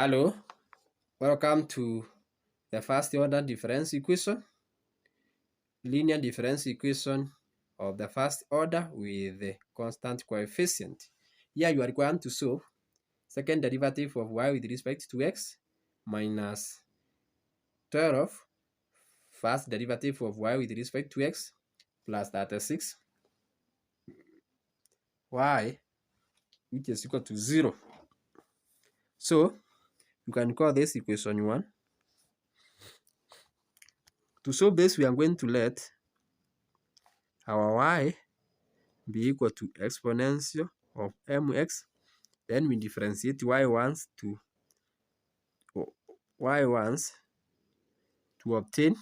Hello, welcome to the first order difference equation, linear difference equation of the first order with the constant coefficient. Here you are going to solve second derivative of y with respect to x minus 12 first derivative of y with respect to x plus 36 y which is equal to 0. So you can call this equation 1. To solve this, we are going to let our y be equal to exponential of mx. Then we differentiate y1 to obtain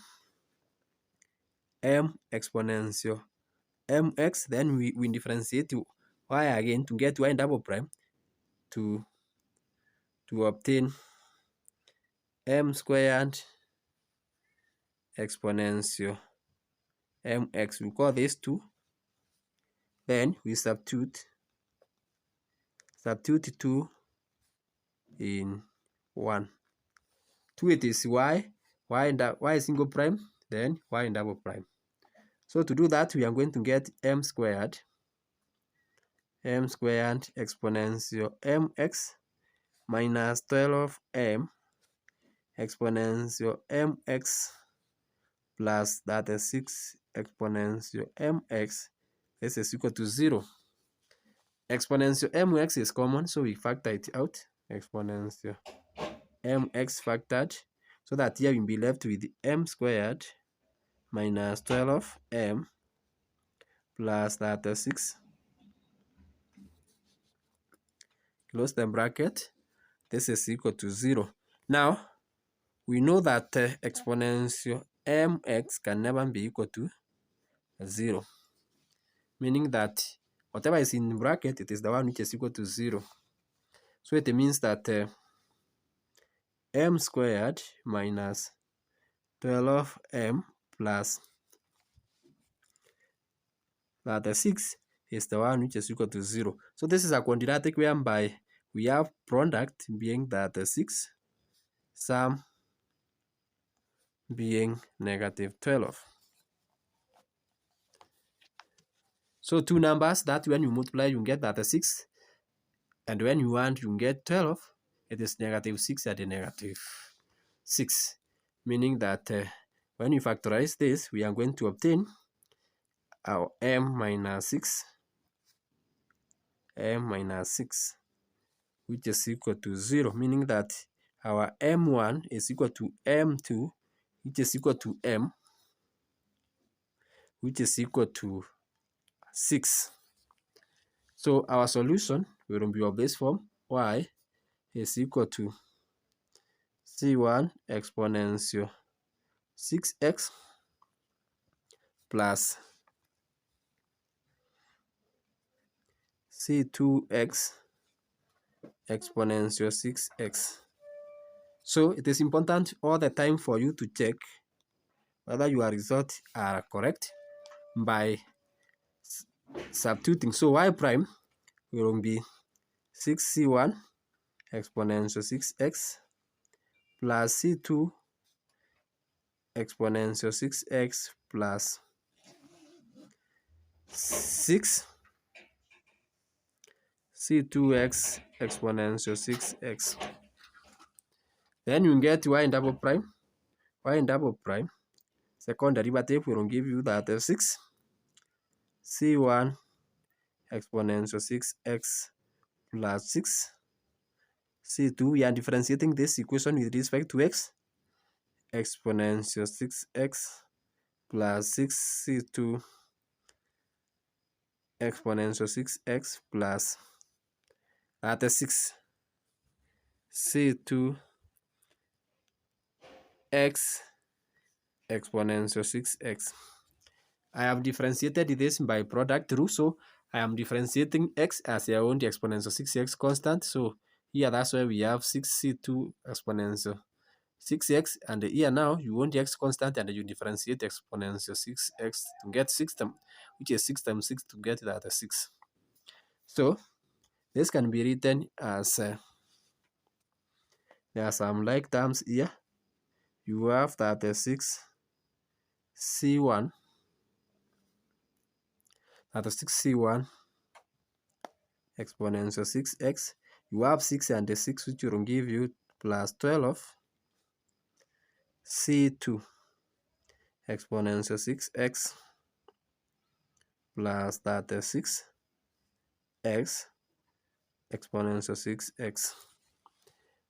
m exponential mx. Then we differentiate y again to get y double prime to obtain m squared exponential mx. We call this 2. Then we substitute 2 in 1. 2 it is y single prime, then y double prime. So to do that, we are going to get m squared exponential mx minus 12m exponential mx plus 36 exponential mx. This is equal to 0. Exponential mx is common, so we factor it out. Exponential mx factored, so that here we'll be left with m squared minus 12m plus 36, close the bracket. This is equal to 0. Now, we know that exponential mx can never be equal to 0, meaning that whatever is in bracket, it is the one which is equal to 0. So it means that m squared minus 12m plus 36 is the one which is equal to 0. So this is a quadratic whereby we have product being 36, sum being negative 12. So two numbers that when you multiply, you get 36, and when you add, you get 12. It is negative 6 and negative 6, meaning that when you factorize this, we are going to obtain our m minus 6, which is equal to 0, meaning that our m1 is equal to m2, which is equal to m, which is equal to 6. So our solution will be of this form: y is equal to c1 exponential 6x plus c2x exponential 6x. So it is important all the time for you to check whether your results are correct by substituting. So y prime will be 6c1 exponential 6x plus c2 exponential 6x plus 6 c2x exponential 6x. Then you get y double prime. Second derivative will give you that 6 c1 exponential 6x plus 6 c2. We are differentiating this equation with respect to x. Exponential 6x plus 6 c2 exponential 6x plus 6 c2 x exponential 6x. I have differentiated this by product rule, so I am differentiating x as I own the exponential 6x constant. So here that's why we have 6c2 exponential 6x, and here now you want the x constant and you differentiate exponential 6x to get 6 times, which is 6 times 6 to get that 6. So this can be written as There are some like terms here. You have 36C1 exponential 6x. You have 6 and the 6, which will give you plus 12C2 exponential 6x plus 36x exponential 6x.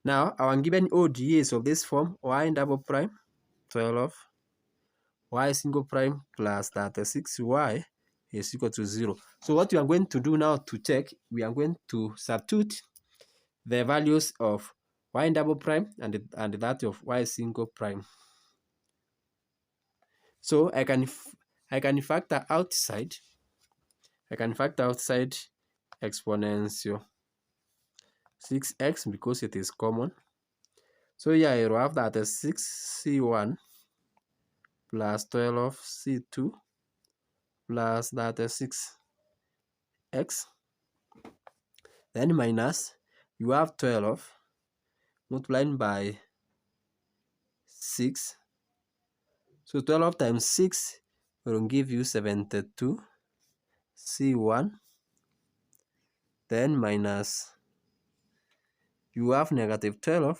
Now, our given ODE is of this form: y double prime 12 y single prime plus 36y is equal to 0. So what we are going to do now to check, we are going to substitute the values of y double prime and that of y single prime. So I can factor outside. Exponential 6x because it is common. So here I will have that as 6c1 plus 12c2 plus that is 6x. Then minus, you have 12 multiplied by 6. So 12 times 6 will give you 72 C1. Then minus, you have negative 12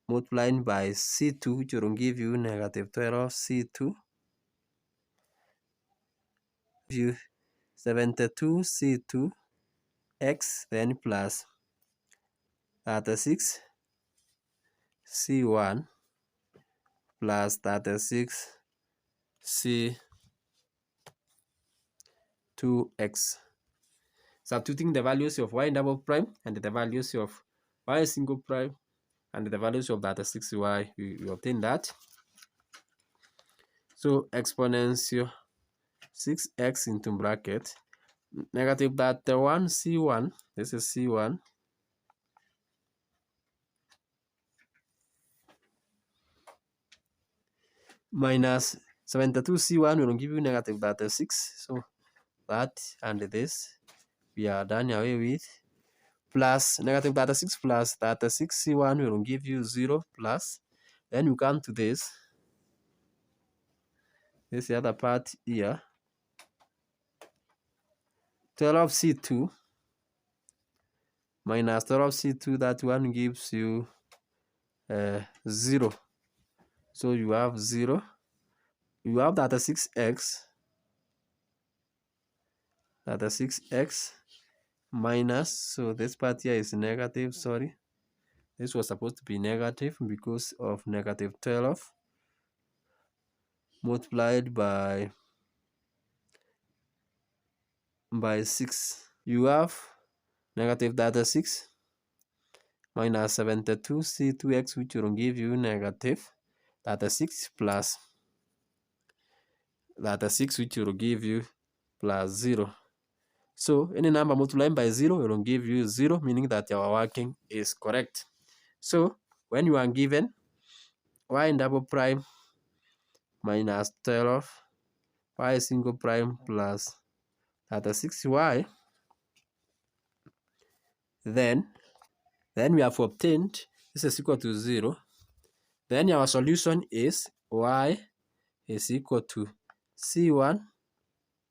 multiplied by C2, which will give you negative 12 C2. You 72 C2 x, then plus 36 C1 plus 36 C2x. Substituting the values of y double prime and the values of y single prime and the values of 36y, we obtain that. So exponential 6x into bracket negative 31 C1, this is C1, minus 72 C1 will give you negative 36. So that and this we are done away with, plus negative 36 plus 36 C1 will give you 0 plus, then you come to this is the other part here, 12C2 minus 12C2, that one gives you 0. So you have 0. You have 36x minus, so this part here is negative, sorry. This was supposed to be negative because of negative 12 multiplied by 6. You have negative 36 minus 72 C2x, which will give you negative 36 plus 36, which will give you plus 0. So any number multiplied by 0 will give you 0, meaning that your working is correct. So when you are given y double prime minus 12 y single prime plus 36y, then we have obtained this is equal to 0. Then our solution is y is equal to C1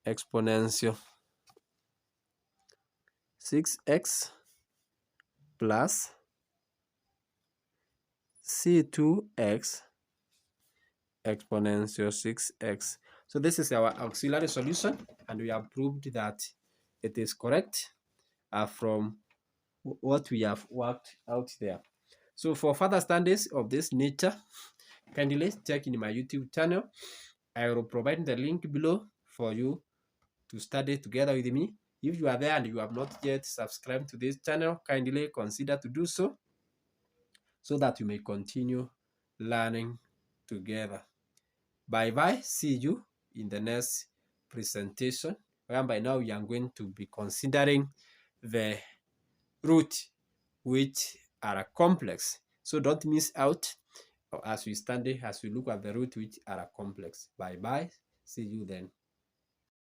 exponential 6x plus C2x exponential 6x. So this is our auxiliary solution, and we have proved that it is correct from what we have worked out there. So for further studies of this nature, kindly check in my YouTube channel. I will provide the link below for you to study together with me. If you are there and you have not yet subscribed to this channel, kindly consider to do so that you may continue learning together. Bye bye. See you in the next presentation, where by now we are going to be considering the root which are complex. So don't miss out as we look at the root which are complex. Bye bye. See you then.